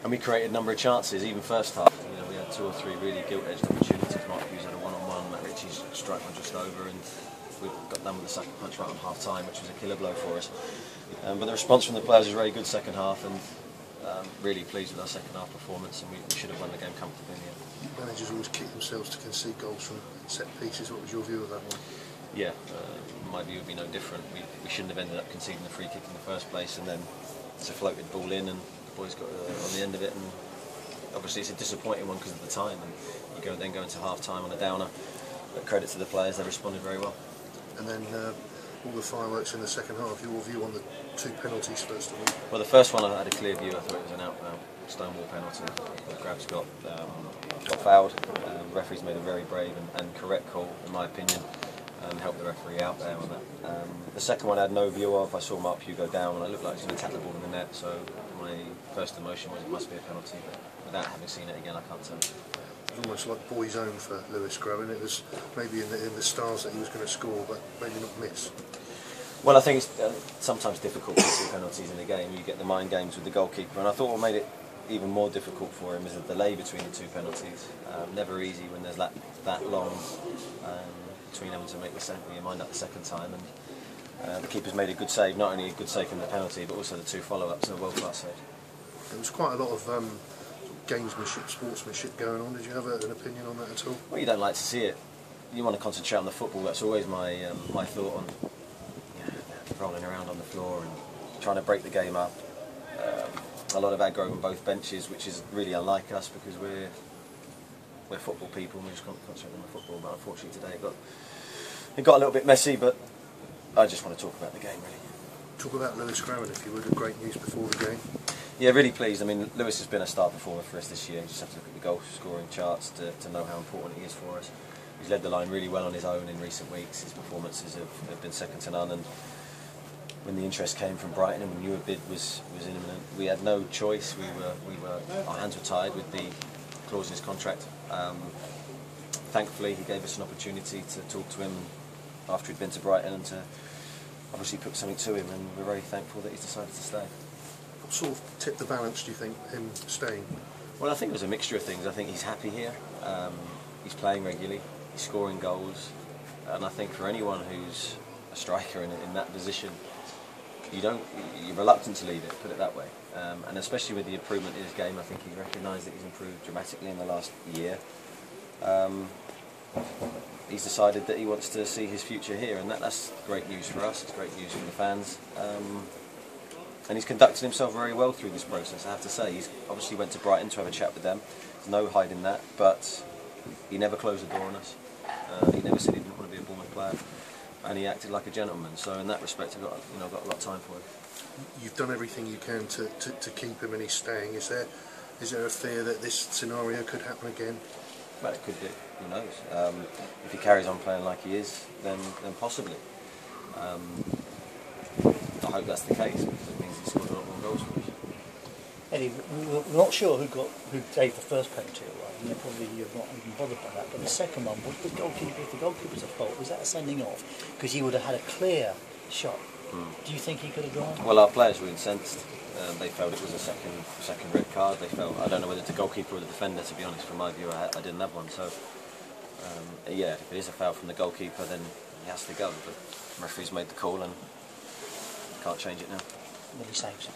And we created a number of chances, even first half. You know, we had 2 or 3 really gilt-edged opportunities. Mark Hughes had a one-on-one, Matt Ritchie's strike one just over, and we got done with the second punch right on half-time, which was a killer blow for us. But the response from the players was very good second half, and really pleased with our second half performance, and we should have won the game comfortably in the end. Managers always kick themselves to concede goals from set pieces. What was your view of that one? Yeah, my view would be no different. We shouldn't have ended up conceding the free kick in the first place, and then it's a floated ball in, and the boys got on the end of it, and obviously it's a disappointing one because of the time, and you then go into half-time on a downer. But credit to the players, they responded very well. And then all the fireworks in the second half. Your view on the 2 penalties first of all? Well, the first one I had a clear view. I thought it was an out stonewall penalty. Grabs got fouled. The referee's made a very brave and correct call, in my opinion, and helped the referee out there on that. The second one I had no view of. I saw Mark Hughes go down, and I looked like he was going to tap the ball in the net. So my first emotion was it must be a penalty, but without having seen it again, I can't tell. It was almost like boy's own for Lewis Grabban. It was maybe in the stars that he was going to score, but maybe not miss. Well, I think it's sometimes difficult to see penalties in a game. You get the mind games with the goalkeeper, and I thought what made it even more difficult for him is the delay between the 2 penalties. Never easy when there's that long between having to make your mind up the second time. And the keeper's made a good save, not only a good save from the penalty, but also the 2 follow-ups and a world-class save. There was quite a lot of gamesmanship, sportsmanship going on. Did you have an opinion on that at all? Well, you don't like to see it. You want to concentrate on the football. That's always my my thought on rolling around on the floor and trying to break the game up. A lot of aggro on both benches, which is really unlike us because we're football people and we just concentrate on the football. But unfortunately today it got a little bit messy. But I just want to talk about the game really. Talk about Lewis Grabban, if you would. Great news before the game. Yeah, really pleased. I mean, Lewis has been a star performer for us this year. You just have to look at the goal scoring charts to know how important he is for us. He's led the line really well on his own in recent weeks. His performances have been second to none. And when the interest came from Brighton and we knew a bid was imminent, we had no choice. Our hands were tied with the clause in his contract. Thankfully, he gave us an opportunity to talk to him after he'd been to Brighton and to obviously put something to him. And we're very thankful that he's decided to stay. What sort of tipped the balance, do you think, him staying? Well, I think it was a mixture of things. I think he's happy here. He's playing regularly. He's scoring goals, and I think for anyone who's a striker in that position, you're reluctant to leave it. Put it that way. And especially with the improvement in his game, I think he's recognised that he's improved dramatically in the last year. He's decided that he wants to see his future here, and that's great news for us. It's great news for the fans. And he's conducted himself very well through this process, I have to say. He's obviously went to Brighton to have a chat with them. There's no hiding that, but he never closed the door on us. He never said he didn't want to be a Bournemouth player, and he acted like a gentleman. So in that respect, I've got a lot of time for him. You've done everything you can to keep him, and he's staying. Is there a fear that this scenario could happen again? Well, it could do. Who knows? If he carries on playing like he is, then possibly. I hope that's the case, because it means he's scored a lot more goals for us. Eddie, we're not sure who gave the first penalty away, and probably you're not even bothered by that, but the second one, was the goalkeeper's at fault? Was that a sending off? Because he would have had a clear shot. Do you think he could have gone? Well, our players were incensed. They felt it was a second red card. They felt, I don't know whether it's the goalkeeper or the defender, to be honest. From my view, I didn't have one. So yeah, if it is a foul from the goalkeeper, then he has to go. But the referee's made the call and can't change it now. Well, he saves it.